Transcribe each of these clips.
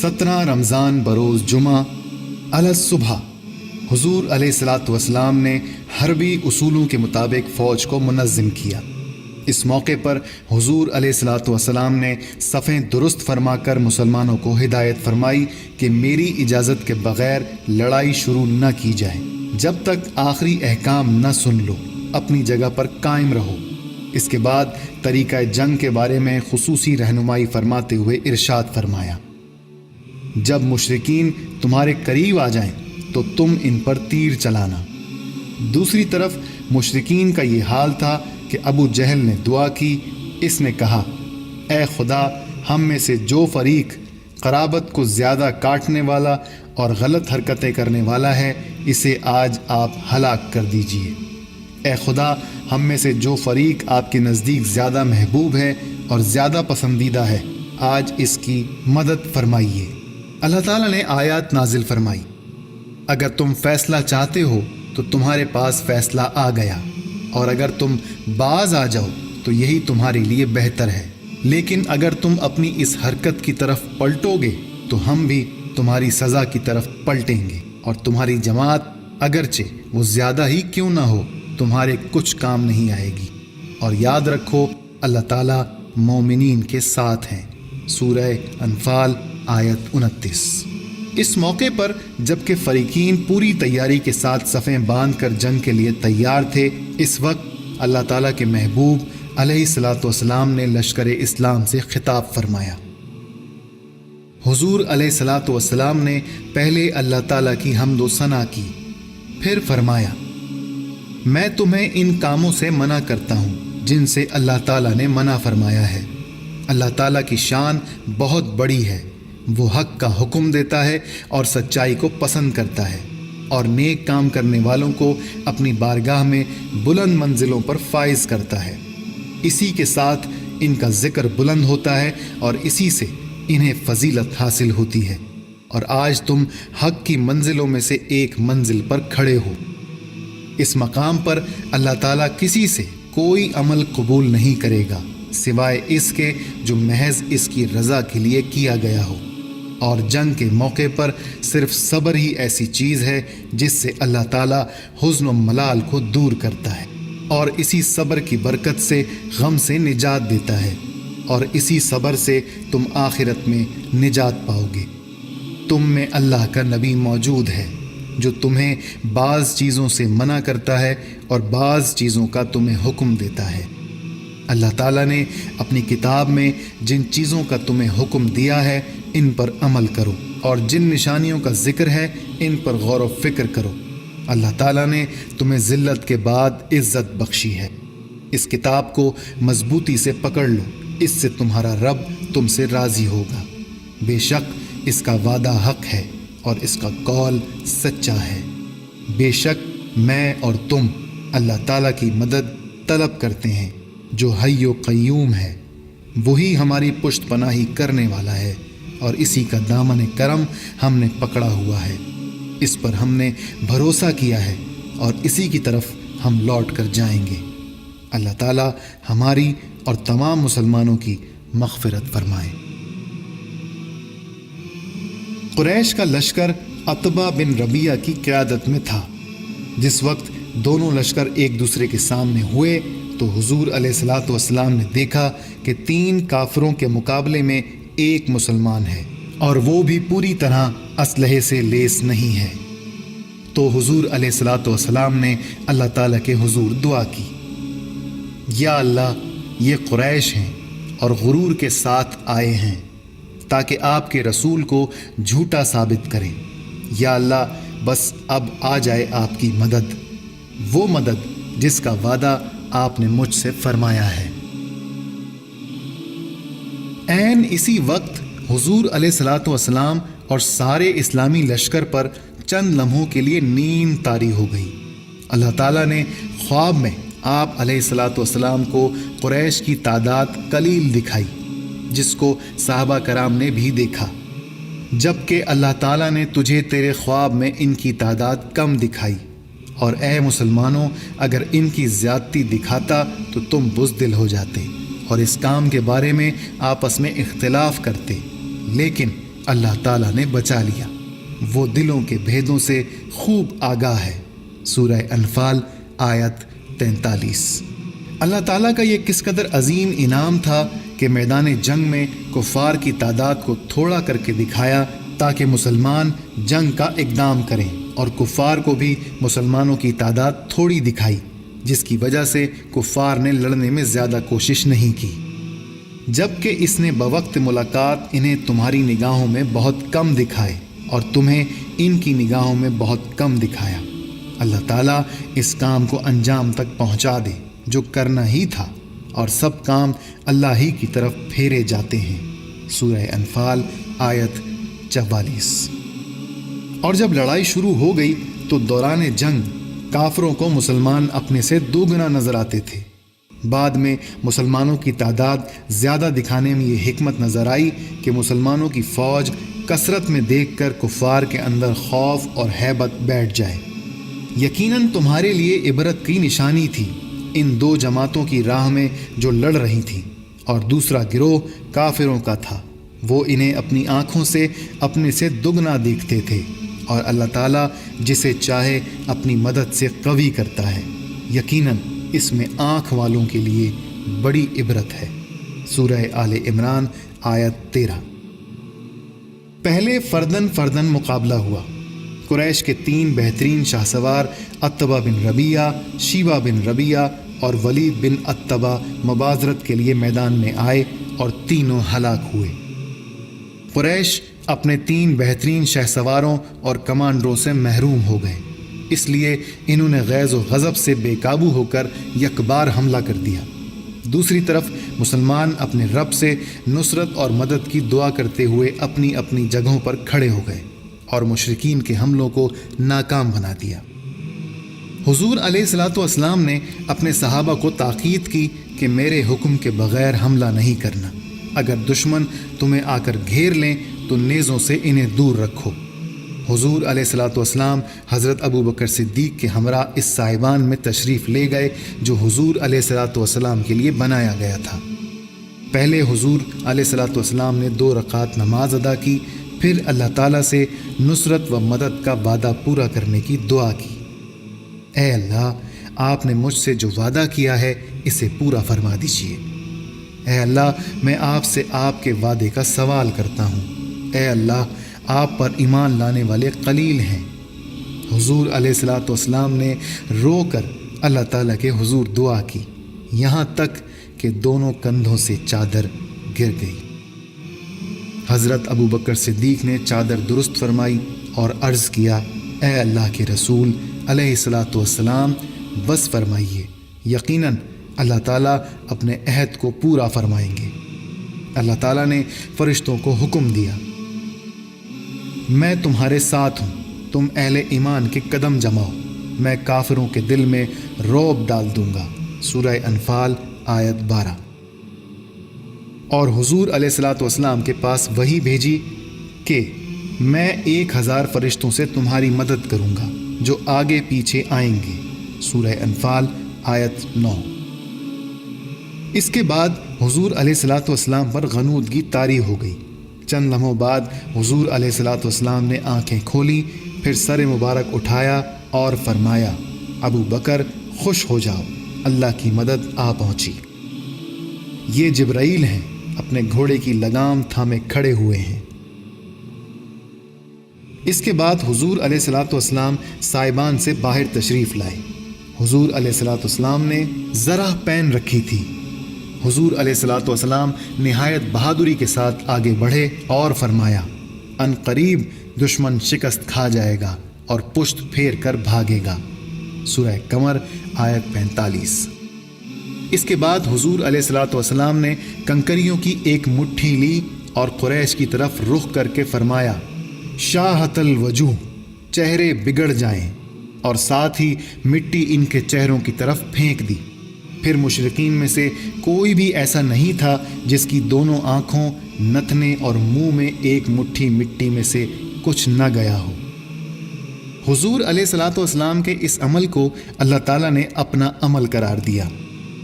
17 رمضان بروز جمعہ الصبح حضور علیہ الصلاۃ والسلام نے حربی اصولوں کے مطابق فوج کو منظم کیا۔ اس موقع پر حضور علیہ الصلاۃ والسلام نے صفیں درست فرما کر مسلمانوں کو ہدایت فرمائی کہ میری اجازت کے بغیر لڑائی شروع نہ کی جائے، جب تک آخری احکام نہ سن لو، اپنی جگہ پر قائم رہو۔ اس کے بعد طریقہ جنگ کے بارے میں خصوصی رہنمائی فرماتے ہوئے ارشاد فرمایا، جب مشرکین تمہارے قریب آ جائیں تو تم ان پر تیر چلانا۔ دوسری طرف مشرکین کا یہ حال تھا کہ ابو جہل نے دعا کی۔ اس نے کہا، اے خدا، ہم میں سے جو فریق قرابت کو زیادہ کاٹنے والا اور غلط حرکتیں کرنے والا ہے، اسے آج آپ ہلاک کر دیجئے۔ اے خدا، ہم میں سے جو فریق آپ کے نزدیک زیادہ محبوب ہے اور زیادہ پسندیدہ ہے، آج اس کی مدد فرمائیے۔ اللہ تعالیٰ نے آیات نازل فرمائی، اگر تم فیصلہ چاہتے ہو تو تمہارے پاس فیصلہ آ گیا، اور اگر تم باز آ جاؤ تو یہی تمہارے لیے بہتر ہے، لیکن اگر تم اپنی اس حرکت کی طرف پلٹو گے تو ہم بھی تمہاری سزا کی طرف پلٹیں گے، اور تمہاری جماعت اگرچہ وہ زیادہ ہی کیوں نہ ہو تمہارے کچھ کام نہیں آئے گی۔ اور یاد رکھو، اللہ تعالیٰ مومنین کے ساتھ ہیں۔ سورہ انفال آیت 29۔ اس موقع پر جبکہ فریقین پوری تیاری کے ساتھ صفیں باندھ کر جنگ کے لیے تیار تھے، اس وقت اللہ تعالیٰ کے محبوب علیہ الصلاۃ والسلام نے لشکر اسلام سے خطاب فرمایا۔ حضور علیہ الصلاۃ والسلام نے پہلے اللہ تعالیٰ کی حمد و ثنا کی، پھر فرمایا، میں تمہیں ان کاموں سے منع کرتا ہوں جن سے اللہ تعالیٰ نے منع فرمایا ہے۔ اللہ تعالیٰ کی شان بہت بڑی ہے، وہ حق کا حکم دیتا ہے اور سچائی کو پسند کرتا ہے، اور نیک کام کرنے والوں کو اپنی بارگاہ میں بلند منزلوں پر فائز کرتا ہے۔ اسی کے ساتھ ان کا ذکر بلند ہوتا ہے اور اسی سے انہیں فضیلت حاصل ہوتی ہے، اور آج تم حق کی منزلوں میں سے ایک منزل پر کھڑے ہو۔ اس مقام پر اللہ تعالیٰ کسی سے کوئی عمل قبول نہیں کرے گا سوائے اس کے جو محض اس کی رضا کے لیے کیا گیا ہو، اور جنگ کے موقع پر صرف صبر ہی ایسی چیز ہے جس سے اللہ تعالیٰ حزن و ملال کو دور کرتا ہے، اور اسی صبر کی برکت سے غم سے نجات دیتا ہے، اور اسی صبر سے تم آخرت میں نجات پاؤ گے۔ تم میں اللہ کا نبی موجود ہے جو تمہیں بعض چیزوں سے منع کرتا ہے اور بعض چیزوں کا تمہیں حکم دیتا ہے۔ اللہ تعالیٰ نے اپنی کتاب میں جن چیزوں کا تمہیں حکم دیا ہے ان پر عمل کرو، اور جن نشانیوں کا ذکر ہے ان پر غور و فکر کرو۔ اللہ تعالیٰ نے تمہیں ذلت کے بعد عزت بخشی ہے۔ اس کتاب کو مضبوطی سے پکڑ لو، اس سے تمہارا رب تم سے راضی ہوگا۔ بے شک اس کا وعدہ حق ہے اور اس کا قول سچا ہے۔ بے شک میں اور تم اللہ تعالیٰ کی مدد طلب کرتے ہیں جو حی و قیوم ہے، وہی ہماری پشت پناہی کرنے والا ہے، اور اسی کا دامن کرم ہم نے پکڑا ہوا ہے۔ اس پر ہم نے بھروسہ کیا ہے اور اسی کی طرف ہم لوٹ کر جائیں گے۔ اللہ تعالیٰ ہماری اور تمام مسلمانوں کی مغفرت فرمائے۔ قریش کا لشکر عتبہ بن ربیعہ کی قیادت میں تھا۔ جس وقت دونوں لشکر ایک دوسرے کے سامنے ہوئے تو حضور علیہ الصلاۃ والسلام نے دیکھا کہ 3 کافروں کے مقابلے میں ایک مسلمان ہے، اور وہ بھی پوری طرح اسلحے سے لیس نہیں ہے۔ تو حضور علیہ الصلاۃ والسلام نے اللہ تعالیٰ کے حضور دعا کی، یا اللہ، یہ قریش ہیں اور غرور کے ساتھ آئے ہیں تاکہ آپ کے رسول کو جھوٹا ثابت کریں۔ یا اللہ، بس اب آ جائے آپ کی مدد، وہ مدد جس کا وعدہ آپ نے مجھ سے فرمایا ہے۔ عین اسی وقت حضور علیہ الصلاۃ والسلام اور سارے اسلامی لشکر پر چند لمحوں کے لیے نیند طاری ہو گئی۔ اللہ تعالیٰ نے خواب میں آپ علیہ الصلاۃ والسلام کو قریش کی تعداد قلیل دکھائی، جس کو صحابہ کرام نے بھی دیکھا، جبکہ اللہ تعالیٰ نے تجھے تیرے خواب میں ان کی تعداد کم دکھائی، اور اے مسلمانوں، اگر ان کی زیادتی دکھاتا تو تم بزدل ہو جاتے اور اس کام کے بارے میں آپس میں اختلاف کرتے، لیکن اللہ تعالیٰ نے بچا لیا، وہ دلوں کے بھیدوں سے خوب آگاہ ہے۔ سورہ انفال آیت 43۔ اللہ تعالیٰ کا یہ کس قدر عظیم انعام تھا کہ میدان جنگ میں کفار کی تعداد کو تھوڑا کر کے دکھایا تاکہ مسلمان جنگ کا اقدام کریں، اور کفار کو بھی مسلمانوں کی تعداد تھوڑی دکھائی، جس کی وجہ سے کفار نے لڑنے میں زیادہ کوشش نہیں کی، جبکہ اس نے بوقت ملاقات انہیں تمہاری نگاہوں میں بہت کم دکھائے اور تمہیں ان کی نگاہوں میں بہت کم دکھایا۔ اللہ تعالیٰ اس کام کو انجام تک پہنچا دے جو کرنا ہی تھا، اور سب کام اللہ ہی کی طرف پھیرے جاتے ہیں۔ سورہ انفال آیت 44۔ اور جب لڑائی شروع ہو گئی تو دوران جنگ کافروں کو مسلمان اپنے سے دوگنا نظر آتے تھے۔ بعد میں مسلمانوں کی تعداد زیادہ دکھانے میں یہ حکمت نظر آئی کہ مسلمانوں کی فوج کثرت میں دیکھ کر کفار کے اندر خوف اور ہیبت بیٹھ جائے۔ یقیناً تمہارے لیے عبرت کی نشانی تھی ان دو جماعتوں کی راہ میں جو لڑ رہی تھیں، اور دوسرا گروہ کافروں کا تھا، وہ انہیں اپنی آنکھوں سے اپنے سے دگنا دیکھتے تھے، اور اللہ تعالیٰ جسے چاہے اپنی مدد سے قوی کرتا ہے۔ یقیناً اس میں آنکھ والوں کے لیے بڑی عبرت ہے۔ سورہ آل عمران آیت 13۔ پہلے فردن مقابلہ ہوا۔ قریش کے 3 بہترین شاہ سوار عتبہ بن ربیعہ، شیبہ بن ربیعہ اور ولید بن عتبہ مبازرت کے لیے میدان میں آئے اور تینوں ہلاک ہوئے۔ قریش اپنے 3 بہترین شاہ سواروں اور کمانڈروں سے محروم ہو گئے، اس لیے انہوں نے غیظ و غضب سے بے قابو ہو کر یکبار حملہ کر دیا۔ دوسری طرف مسلمان اپنے رب سے نصرت اور مدد کی دعا کرتے ہوئے اپنی اپنی جگہوں پر کھڑے ہو گئے اور مشرکین کے حملوں کو ناکام بنا دیا۔ حضور علیہ الصلوۃ والسلام نے اپنے صحابہ کو تاکید کی کہ میرے حکم کے بغیر حملہ نہیں کرنا، اگر دشمن تمہیں آ کر گھیر لیں تو نیزوں سے انہیں دور رکھو۔ حضور علیہ الصلوۃ والسلام حضرت ابوبکر صدیق کے ہمراہ اس سائبان میں تشریف لے گئے جو حضور علیہ الصلوۃ والسلام کے لیے بنایا گیا تھا۔ پہلے حضور علیہ الصلوۃ والسلام نے 2 رکعت نماز ادا کی، پھر اللہ تعالیٰ سے نصرت و مدد کا وعدہ پورا کرنے کی دعا کی۔ اے اللہ، آپ نے مجھ سے جو وعدہ کیا ہے اسے پورا فرما دیجیے۔ اے اللہ، میں آپ سے آپ کے وعدے کا سوال کرتا ہوں۔ اے اللہ، آپ پر ایمان لانے والے قلیل ہیں۔ حضور علیہ الصلوۃ والسلام نے رو کر اللہ تعالیٰ کے حضور دعا کی، یہاں تک کہ دونوں کندھوں سے چادر گر گئی۔ حضرت ابوبکر صدیق نے چادر درست فرمائی اور عرض کیا، اے اللہ کے رسول علیہ الصلوۃ والسلام، بس فرمائیے، یقیناً اللہ تعالیٰ اپنے عہد کو پورا فرمائیں گے۔ اللہ تعالیٰ نے فرشتوں کو حکم دیا، میں تمہارے ساتھ ہوں، تم اہل ایمان کے قدم جماؤ، میں کافروں کے دل میں رعب ڈال دوں گا۔ سورہ انفال آیت 12۔ اور حضور علیہ الصلوۃ والسلام کے پاس وحی بھیجی کہ میں 1000 فرشتوں سے تمہاری مدد کروں گا جو آگے پیچھے آئیں گے۔ سورہ انفال آیت 9۔ اس کے بعد حضور علیہ الصلوۃ والسلام پر غنودگی طاری ہو گئی۔ چند لمحوں بعد حضور علیہ الصلوۃ والسلام نے آنکھیں کھولی، پھر سر مبارک اٹھایا اور فرمایا، ابو بکر خوش ہو جاؤ، اللہ کی مدد آ پہنچی۔ یہ جبرائیل ہیں، اپنے گھوڑے کی لگام تھامے کھڑے ہوئے ہیں۔ اس کے بعد حضور علیہ الصلوۃ والسلام سائبان سے باہر تشریف لائے۔ حضور علیہ الصلوۃ والسلام نے ذرہ پہن رکھی تھی۔ حضور علیہ الصلوۃ والسلام نہایت بہادری کے ساتھ آگے بڑھے اور فرمایا، ان قریب دشمن شکست کھا جائے گا اور پشت پھیر کر بھاگے گا۔ سورہ قمر آیت 45۔ اس کے بعد حضور علیہ الصلوۃ والسلام نے کنکریوں کی ایک مٹھی لی اور قریش کی طرف رخ کر کے فرمایا، شاہت الوجوہ، چہرے بگڑ جائیں، اور ساتھ ہی مٹی ان کے چہروں کی طرف پھینک دی۔ پھر مشرکین میں سے کوئی بھی ایسا نہیں تھا جس کی دونوں آنکھوں، نتنے اور منہ میں ایک مٹھی مٹی میں سے کچھ نہ گیا ہو۔ حضور علیہ الصلوۃ والسلام کے اس عمل کو اللہ تعالیٰ نے اپنا عمل قرار دیا۔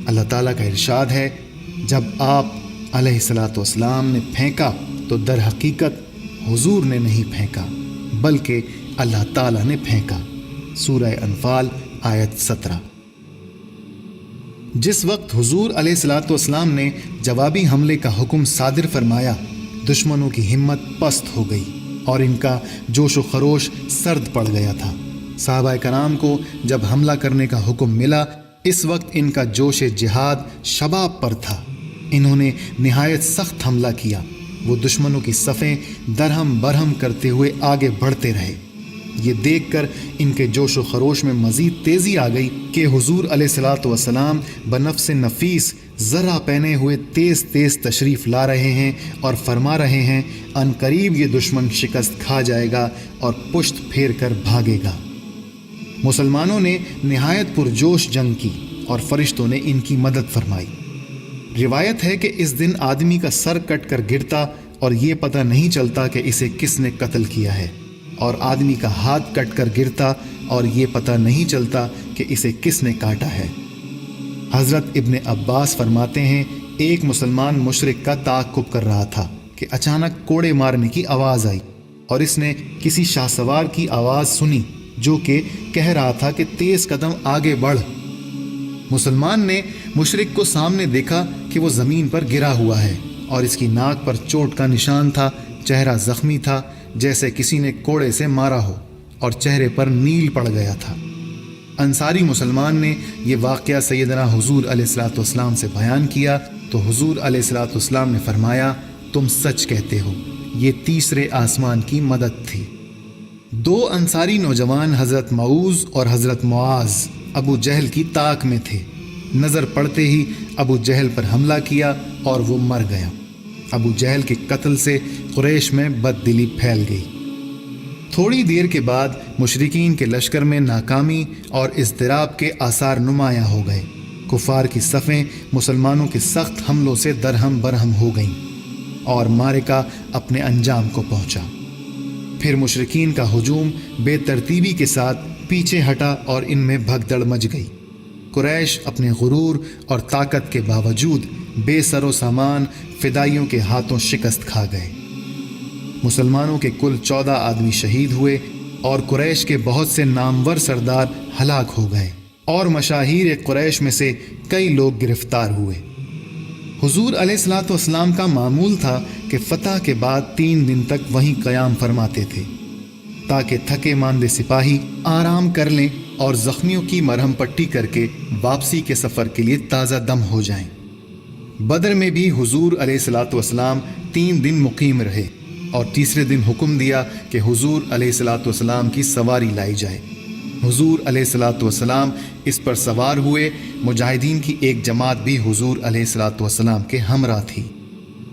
اللہ تعالیٰ کا ارشاد ہے، جب آپ علیہ الصلوۃ والسلام نے پھینکا تو در حقیقت حضور نے نہیں پھینکا بلکہ اللہ تعالیٰ نے پھینکا۔ سورہ انفال آیت 17۔ جس وقت حضور علیہ الصلوۃ والسلام نے جوابی حملے کا حکم صادر فرمایا، دشمنوں کی ہمت پست ہو گئی اور ان کا جوش و خروش سرد پڑ گیا تھا۔ صحابہ کرام کو جب حملہ کرنے کا حکم ملا، اس وقت ان کا جوش جہاد شباب پر تھا۔ انہوں نے نہایت سخت حملہ کیا۔ وہ دشمنوں کی صفیں درہم برہم کرتے ہوئے آگے بڑھتے رہے۔ یہ دیکھ کر ان کے جوش و خروش میں مزید تیزی آ گئی کہ حضور علیہ الصلوۃ والسلام بنفس نفیس ذرہ پہنے ہوئے تیز تیز تشریف لا رہے ہیں اور فرما رہے ہیں ان قریب یہ دشمن شکست کھا جائے گا اور پشت پھیر کر بھاگے گا۔ مسلمانوں نے نہایت پرجوش جنگ کی اور فرشتوں نے ان کی مدد فرمائی۔ روایت ہے کہ اس دن آدمی کا سر کٹ کر گرتا اور یہ پتہ نہیں چلتا کہ اسے کس نے قتل کیا ہے، اور آدمی کا ہاتھ کٹ کر گرتا اور یہ پتہ نہیں چلتا کہ اسے کس نے کاٹا ہے۔ حضرت ابن عباس فرماتے ہیں ایک مسلمان مشرک کا تعاقب کر رہا تھا کہ اچانک کوڑے مارنے کی آواز آئی اور اس نے کسی شاہ سوار کی آواز سنی جو کہ کہہ رہا تھا کہ تیز قدم آگے بڑھ۔ مسلمان نے مشرک کو سامنے دیکھا کہ وہ زمین پر گرا ہوا ہے اور اس کی ناک پر چوٹ کا نشان تھا، چہرہ زخمی تھا جیسے کسی نے کوڑے سے مارا ہو اور چہرے پر نیل پڑ گیا تھا۔ انصاری مسلمان نے یہ واقعہ سیدنا حضور علیہ الصلوۃ والسلام سے بیان کیا تو حضور علیہ الصلوۃ والسلام نے فرمایا تم سچ کہتے ہو، یہ تیسرے آسمان کی مدد تھی۔ دو انصاری نوجوان حضرت معوذ اور حضرت معاذ ابو جہل کی طاق میں تھے۔ نظر پڑتے ہی ابو جہل پر حملہ کیا اور وہ مر گیا۔ ابو جہل کے قتل سے قریش میں بد دلی پھیل گئی۔ تھوڑی دیر کے بعد مشرکین کے لشکر میں ناکامی اور اضطراب کے آثار نمایاں ہو گئے۔ کفار کی صفیں مسلمانوں کے سخت حملوں سے درہم برہم ہو گئیں اور معرکہ اپنے انجام کو پہنچا۔ پھر مشرکین کا ہجوم بے ترتیبی کے ساتھ پیچھے ہٹا اور ان میں بھگدڑ مچ گئی۔ قریش اپنے غرور اور طاقت کے باوجود بے سر و سامان فدائیوں کے ہاتھوں شکست کھا گئے۔ مسلمانوں کے کل 14 آدمی شہید ہوئے اور قریش کے بہت سے نامور سردار ہلاک ہو گئے اور مشاہیر قریش میں سے کئی لوگ گرفتار ہوئے۔ حضور علیہ الصلوۃ والسلام کا معمول تھا کہ فتح کے بعد 3 دن تک وہیں قیام فرماتے تھے تاکہ تھکے ماندے سپاہی آرام کر لیں اور زخمیوں کی مرہم پٹی کر کے واپسی کے سفر کے لیے تازہ دم ہو جائیں۔ بدر میں بھی حضور علیہ الصلوۃ والسلام 3 دن مقیم رہے اور تیسرے دن حکم دیا کہ حضور علیہ الصلوۃ والسلام کی سواری لائی جائے۔ حضور علیہ الصلوۃ والسلام اس پر سوار ہوئے۔ مجاہدین کی ایک جماعت بھی حضور علیہ الصلوۃ والسلام کے ہمراہ تھی۔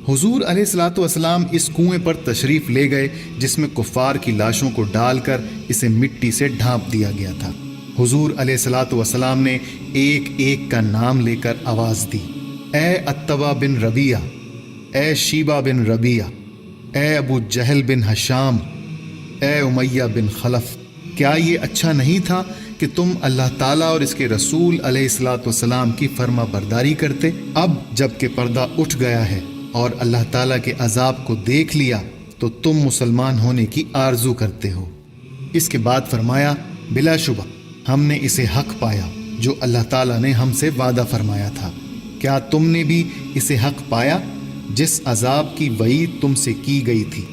حضور علیہ الصلوۃ والسلام اس کنویں پر تشریف لے گئے جس میں کفار کی لاشوں کو ڈال کر اسے مٹی سے ڈھانپ دیا گیا تھا۔ حضور علیہ الصلوۃ والسلام نے ایک ایک کا نام لے کر آواز دی، اے عتبہ بن ربیعہ، اے شیبہ بن ربیعہ، اے ابو جہل بن ہشام، اے امیہ بن خلف، کیا یہ اچھا نہیں تھا کہ تم اللہ تعالیٰ اور اس کے رسول علیہ الصلوۃ والسلام کی فرما برداری کرتے؟ اب جب کہ پردہ اٹھ گیا ہے اور اللہ تعالیٰ کے عذاب کو دیکھ لیا تو تم مسلمان ہونے کی آرزو کرتے ہو۔ اس کے بعد فرمایا، بلا شبہ ہم نے اسے حق پایا جو اللہ تعالیٰ نے ہم سے وعدہ فرمایا تھا۔ کیا تم نے بھی اسے حق پایا جس عذاب کی وعید تم سے کی گئی تھی؟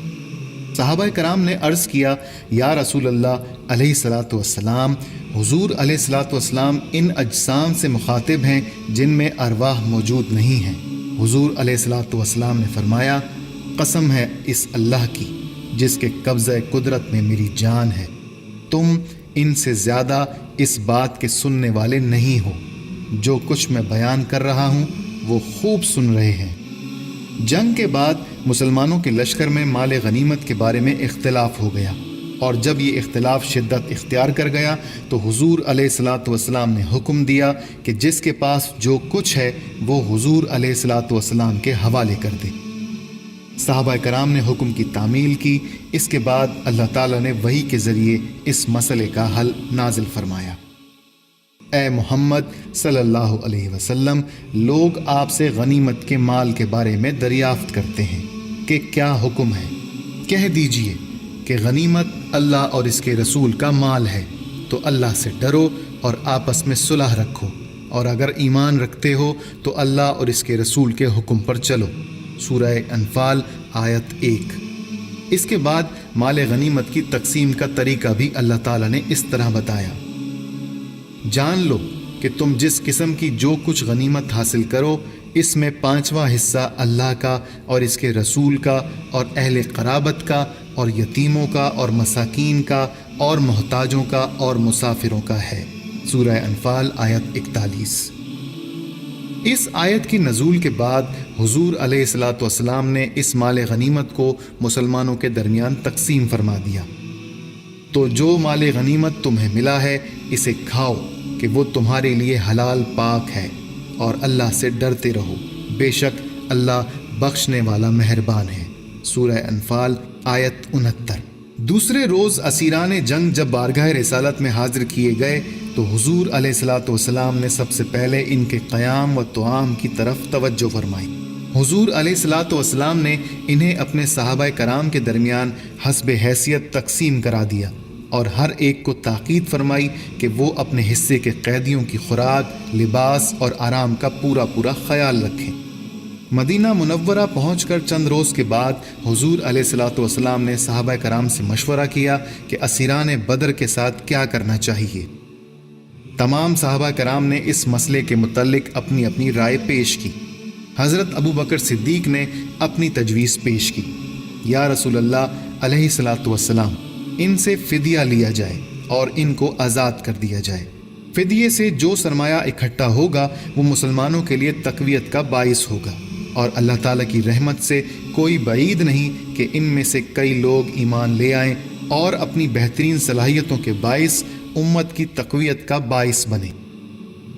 صحابہ کرام نے عرض کیا، یا رسول اللہ علیہ الصلوۃ والسلام، حضور علیہ الصلوۃ والسلام ان اجسام سے مخاطب ہیں جن میں ارواح موجود نہیں ہیں۔ حضور علیہ الصلوۃ والسلام نے فرمایا، قسم ہے اس اللہ کی جس کے قبضہ قدرت میں میری جان ہے، تم ان سے زیادہ اس بات کے سننے والے نہیں ہو۔ جو کچھ میں بیان کر رہا ہوں وہ خوب سن رہے ہیں۔ جنگ کے بعد مسلمانوں کے لشکر میں مال غنیمت کے بارے میں اختلاف ہو گیا، اور جب یہ اختلاف شدت اختیار کر گیا تو حضور علیہ الصلوۃ والسلام نے حکم دیا کہ جس کے پاس جو کچھ ہے وہ حضور علیہ الصلوۃ والسلام کے حوالے کر دے۔ صحابہ کرام نے حکم کی تعمیل کی۔ اس کے بعد اللہ تعالیٰ نے وحی کے ذریعے اس مسئلے کا حل نازل فرمایا۔ اے محمد صلی اللہ علیہ وسلم، لوگ آپ سے غنیمت کے مال کے بارے میں دریافت کرتے ہیں کہ کیا حکم ہے۔ کہہ دیجئے کہ غنیمت اللہ اور اس کے رسول کا مال ہے، تو اللہ سے ڈرو اور آپس میں صلح رکھو، اور اگر ایمان رکھتے ہو تو اللہ اور اس کے رسول کے حکم پر چلو۔ سورہ انفال آیت 1۔ اس کے بعد مال غنیمت کی تقسیم کا طریقہ بھی اللہ تعالیٰ نے اس طرح بتایا: جان لو کہ تم جس قسم کی جو کچھ غنیمت حاصل کرو، اس میں 5واں حصہ اللہ کا اور اس کے رسول کا اور اہل قرابت کا اور یتیموں کا اور مساکین کا اور محتاجوں کا اور مسافروں کا ہے۔ سورہ انفال آیت 41۔ اس آیت کی نزول کے بعد حضور علیہ الصلاۃ والسلام نے اس مال غنیمت کو مسلمانوں کے درمیان تقسیم فرما دیا۔ تو جو مال غنیمت تمہیں ملا ہے اسے کھاؤ کہ وہ تمہارے لیے حلال پاک ہے، اور اللہ سے ڈرتے رہو، بے شک اللہ بخشنے والا مہربان ہے۔ سورہ انفال آیت 69۔ دوسرے روز اسیران جنگ جب بارگاہ رسالت میں حاضر کیے گئے تو حضور علیہ الصلاۃ والسلام نے سب سے پہلے ان کے قیام و طعام کی طرف توجہ فرمائی۔ حضور علیہ الصلاۃ والسلام نے انہیں اپنے صحابہ کرام کے درمیان حسب حیثیت تقسیم کرا دیا، اور ہر ایک کو تاکید فرمائی کہ وہ اپنے حصے کے قیدیوں کی خوراک، لباس اور آرام کا پورا خیال رکھیں۔ مدینہ منورہ پہنچ کر چند روز کے بعد حضور علیہ الصلاۃ والسلام نے صحابہ کرام سے مشورہ کیا کہ اسیران بدر کے ساتھ کیا کرنا چاہیے۔ تمام صحابہ کرام نے اس مسئلے کے متعلق اپنی اپنی رائے پیش کی۔ حضرت ابو بکر صدیق نے اپنی تجویز پیش کی: یا رسول اللہ علیہ الصلاۃ والسلام، ان سے فدیہ لیا جائے اور ان کو آزاد کر دیا جائے۔ فدیے سے جو سرمایہ اکٹھا ہوگا وہ مسلمانوں کے لیے تقویت کا باعث ہوگا، اور اللہ تعالیٰ کی رحمت سے کوئی بعید نہیں کہ ان میں سے کئی لوگ ایمان لے آئیں اور اپنی بہترین صلاحیتوں کے باعث امت کی تقویت کا باعث بنے۔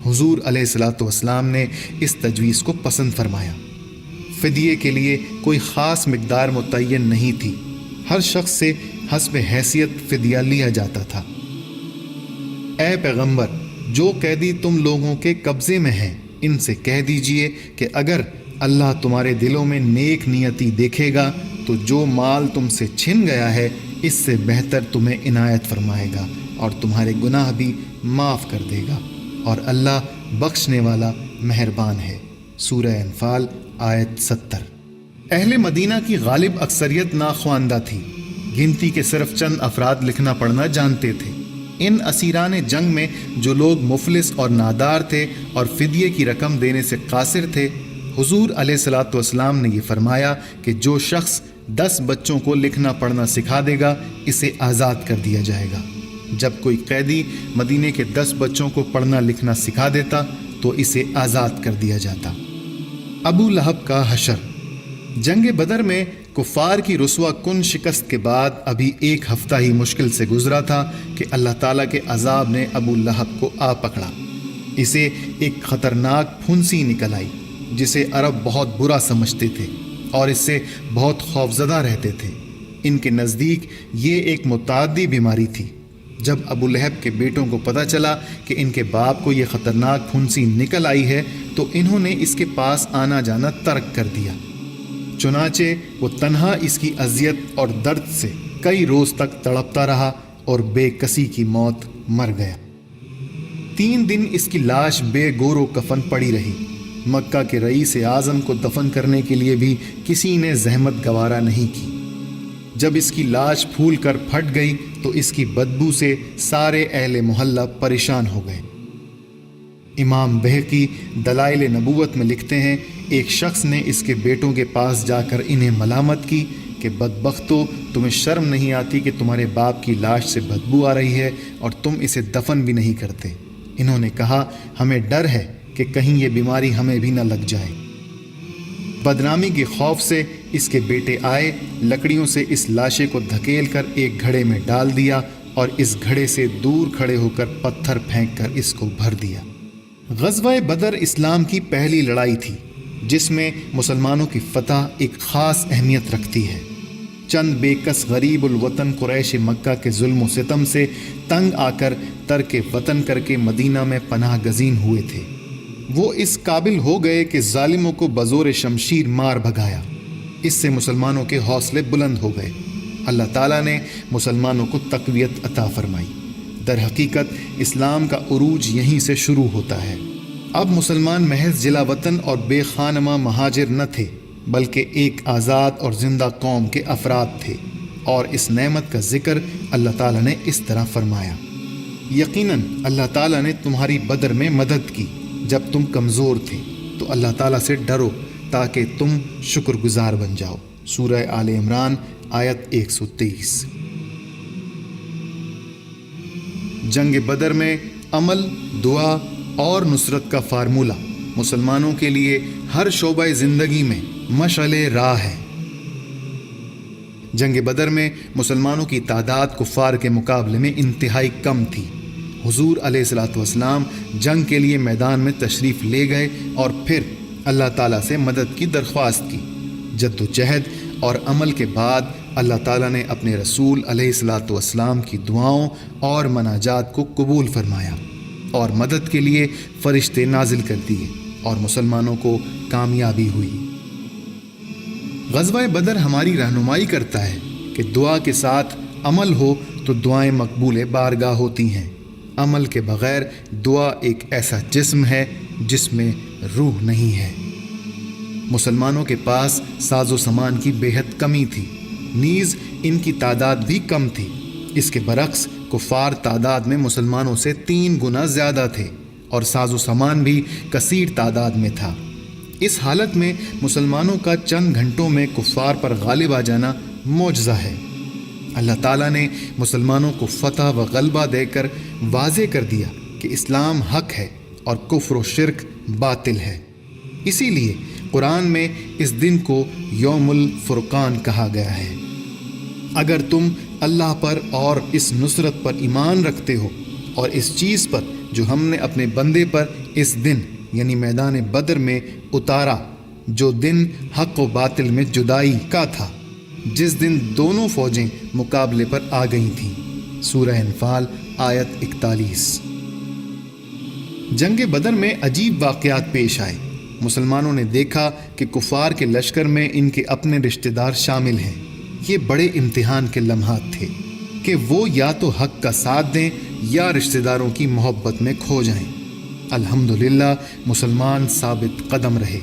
حضور علیہ الصلاۃ والسلام نے اس تجویز کو پسند فرمایا۔ فدیے کے لیے کوئی خاص مقدار متعین نہیں تھی، ہر شخص سے حسب حیثیت فدیہ لیا جاتا تھا۔ اے پیغمبر، جو قیدی تم لوگوں کے قبضے میں ہیں ان سے کہہ دیجئے کہ اگر اللہ تمہارے دلوں میں نیک نیتی دیکھے گا تو جو مال تم سے چھن گیا ہے اس سے بہتر تمہیں عنایت فرمائے گا اور تمہارے گناہ بھی معاف کر دے گا، اور اللہ بخشنے والا مہربان ہے۔ سورہ انفال آیت 70۔ اہل مدینہ کی غالب اکثریت ناخواندہ تھی، گنتی کے صرف چند افراد لکھنا پڑھنا جانتے تھے۔ ان اسیران جنگ میں جو لوگ مفلس اور نادار تھے اور فدیے کی رقم دینے سے قاصر تھے، حضور علیہ الصلاۃ والسلام نے یہ فرمایا کہ جو شخص 10 بچوں کو لکھنا پڑھنا سکھا دے گا اسے آزاد کر دیا جائے گا۔ جب کوئی قیدی مدینے کے 10 بچوں کو پڑھنا لکھنا سکھا دیتا تو اسے آزاد کر دیا جاتا۔ ابو لہب کا حشر۔ جنگ بدر میں کفار کی رسوا کن شکست کے بعد ابھی 1 ہفتہ ہی مشکل سے گزرا تھا کہ اللہ تعالیٰ کے عذاب نے ابو لہب کو آ پکڑا۔ اسے ایک خطرناک پھنسی نکل آئی جسے عرب بہت برا سمجھتے تھے اور اس سے بہت خوفزدہ رہتے تھے۔ ان کے نزدیک یہ ایک متعدی بیماری تھی۔ جب ابو لہب کے بیٹوں کو پتہ چلا کہ ان کے باپ کو یہ خطرناک پھنسی نکل آئی ہے تو انہوں نے اس کے پاس آنا جانا ترک کر دیا۔ چنانچہ وہ تنہا اس کی اذیت اور درد سے کئی روز تک تڑپتا رہا اور بے کسی کی موت مر گیا۔ 3 دن اس کی لاش بے گور و کفن پڑی رہی۔ مکہ کے رئیس اعظم کو دفن کرنے کے لیے بھی کسی نے زحمت گوارا نہیں کی۔ جب اس کی لاش پھول کر پھٹ گئی تو اس کی بدبو سے سارے اہل محلہ پریشان ہو گئے۔ امام بہقی دلائل نبوت میں لکھتے ہیں، ایک شخص نے اس کے بیٹوں کے پاس جا کر انہیں ملامت کی کہ بدبختو، تمہیں شرم نہیں آتی کہ تمہارے باپ کی لاش سے بدبو آ رہی ہے اور تم اسے دفن بھی نہیں کرتے۔ انہوں نے کہا، ہمیں ڈر ہے کہ کہیں یہ بیماری ہمیں بھی نہ لگ جائے۔ بدنامی کے خوف سے اس کے بیٹے آئے، لکڑیوں سے اس لاشے کو دھکیل کر ایک گھڑے میں ڈال دیا اور اس گھڑے سے دور کھڑے ہو کر پتھر پھینک کر اس کو بھر دیا۔ غزوہ بدر اسلام کی پہلی لڑائی تھی جس میں مسلمانوں کی فتح ایک خاص اہمیت رکھتی ہے۔ چند بے کس غریب الوطن قریش مکہ کے ظلم و ستم سے تنگ آ کر ترک وطن کر کے مدینہ میں پناہ گزین ہوئے تھے۔ وہ اس قابل ہو گئے کہ ظالموں کو بزور شمشیر مار بھگایا۔ اس سے مسلمانوں کے حوصلے بلند ہو گئے اللہ تعالیٰ نے مسلمانوں کو تقویت عطا فرمائی۔ در حقیقت اسلام کا عروج یہیں سے شروع ہوتا ہے۔ اب مسلمان محض جلا وطن اور بے خانمہ مہاجر نہ تھے، بلکہ ایک آزاد اور زندہ قوم کے افراد تھے، اور اس نعمت کا ذکر اللہ تعالیٰ نے اس طرح فرمایا: یقیناً اللہ تعالیٰ نے تمہاری بدر میں مدد کی جب تم کمزور تھے، تو اللہ تعالیٰ سے ڈرو تاکہ تم شکر گزار بن جاؤ۔ سورہ آل عمران آیت 123۔ جنگ بدر میں عمل، دعا اور نصرت کا فارمولہ مسلمانوں کے لیے ہر شعبہ زندگی میں مشعل راہ ہے۔ جنگ بدر میں مسلمانوں کی تعداد کفار کے مقابلے میں انتہائی کم تھی۔ حضور علیہ الصلوۃ والسلام جنگ کے لیے میدان میں تشریف لے گئے اور پھر اللہ تعالیٰ سے مدد کی درخواست کی۔ جد و جہد اور عمل کے بعد اللہ تعالیٰ نے اپنے رسول علیہ الصلوۃ والسلام کی دعاؤں اور مناجات کو قبول فرمایا اور مدد کے لیے فرشتے نازل کر دیے اور مسلمانوں کو کامیابی ہوئی۔ غزوہ بدر ہماری رہنمائی کرتا ہے کہ دعا کے ساتھ عمل ہو تو دعائیں مقبول بارگاہ ہوتی ہیں۔ عمل کے بغیر دعا ایک ایسا جسم ہے جس میں روح نہیں ہے۔ مسلمانوں کے پاس ساز و سامان کی بے حد کمی تھی، نیز ان کی تعداد بھی کم تھی۔ اس کے برعکس کفار تعداد میں مسلمانوں سے 3 گنا زیادہ تھے اور ساز و سامان بھی کثیر تعداد میں تھا۔ اس حالت میں مسلمانوں کا چند گھنٹوں میں کفار پر غالب آ جانا معجزہ ہے۔ اللہ تعالیٰ نے مسلمانوں کو فتح و غلبہ دے کر واضح کر دیا کہ اسلام حق ہے اور کفر و شرک باطل ہے۔ اسی لیے قرآن میں اس دن کو یوم الفرقان کہا گیا ہے۔ اگر تم اللہ پر اور اس نصرت پر ایمان رکھتے ہو اور اس چیز پر جو ہم نے اپنے بندے پر اس دن یعنی میدان بدر میں اتارا، جو دن حق و باطل میں جدائی کا تھا، جس دن دونوں فوجیں مقابلے پر آ گئی تھیں۔ سورہ انفال آیت 41۔ جنگ بدر میں عجیب واقعات پیش آئے۔ مسلمانوں نے دیکھا کہ کفار کے لشکر میں ان کے اپنے رشتہ دار شامل ہیں۔ یہ بڑے امتحان کے لمحات تھے کہ وہ یا تو حق کا ساتھ دیں یا رشتہ داروں کی محبت میں کھو جائیں۔ الحمدللہ مسلمان ثابت قدم رہے۔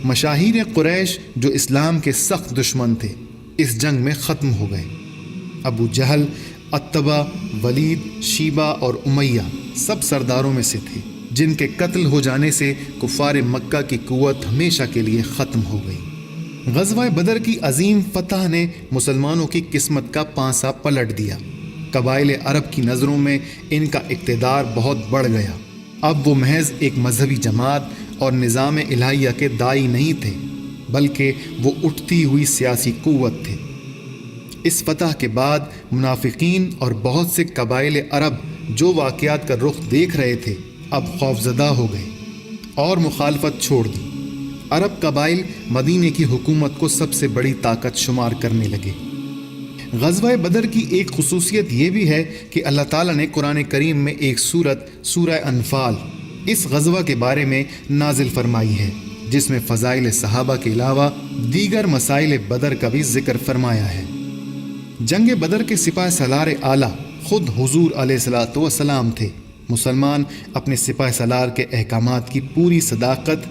مشاہیر قریش جو اسلام کے سخت دشمن تھے اس جنگ میں ختم ہو گئے۔ ابو جہل، عتبہ، ولید، شیبہ اور امیہ سب سرداروں میں سے تھے جن کے قتل ہو جانے سے کفار مکہ کی قوت ہمیشہ کے لیے ختم ہو گئی۔ غزوہ بدر کی عظیم فتح نے مسلمانوں کی قسمت کا پانسا پلٹ دیا۔ قبائل عرب کی نظروں میں ان کا اقتدار بہت بڑھ گیا۔ اب وہ محض ایک مذہبی جماعت اور نظام الہیہ کے داعی نہیں تھے، بلکہ وہ اٹھتی ہوئی سیاسی قوت تھے۔ اس فتح کے بعد منافقین اور بہت سے قبائل عرب جو واقعات کا رخ دیکھ رہے تھے اب خوفزدہ ہو گئے اور مخالفت چھوڑ دی۔ عرب قبائل مدینے کی حکومت کو سب سے بڑی طاقت شمار کرنے لگے۔ غزوہ بدر کی ایک خصوصیت یہ بھی ہے کہ اللہ تعالیٰ نے قرآن کریم میں ایک سورت سورہ انفال اس غزوہ کے بارے میں نازل فرمائی ہے، جس میں فضائل صحابہ کے علاوہ دیگر مسائل بدر کا بھی ذکر فرمایا ہے۔ جنگ بدر کے سپاہ سالار اعلیٰ خود حضور علیہ الصلوۃ والسلام تھے۔ مسلمان اپنے سپاہ سالار کے احکامات کی پوری صداقت،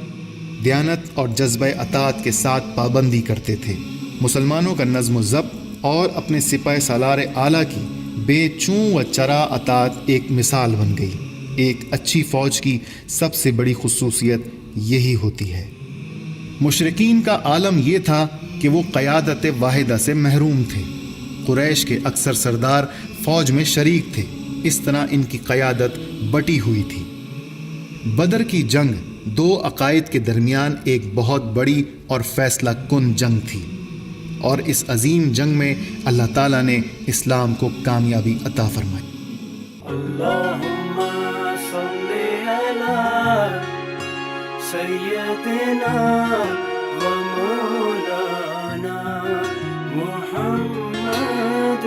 دیانت اور جذبہ اطاعت کے ساتھ پابندی کرتے تھے۔ مسلمانوں کا نظم و ضبط اور اپنے سپاہ سالار اعلیٰ کی بے چوں و چرا اطاعت ایک مثال بن گئی۔ ایک اچھی فوج کی سب سے بڑی خصوصیت یہی ہوتی ہے۔ مشرکین کا عالم یہ تھا کہ وہ قیادت واحدہ سے محروم تھے۔ قریش کے اکثر سردار فوج میں شریک تھے، اس طرح ان کی قیادت بٹی ہوئی تھی۔ بدر کی جنگ 2 عقائد کے درمیان ایک بہت بڑی اور فیصلہ کن جنگ تھی، اور اس عظیم جنگ میں اللہ تعالیٰ نے اسلام کو کامیابی عطا فرمائی۔ اللہم صلی علی سیدنا و مولانا محمد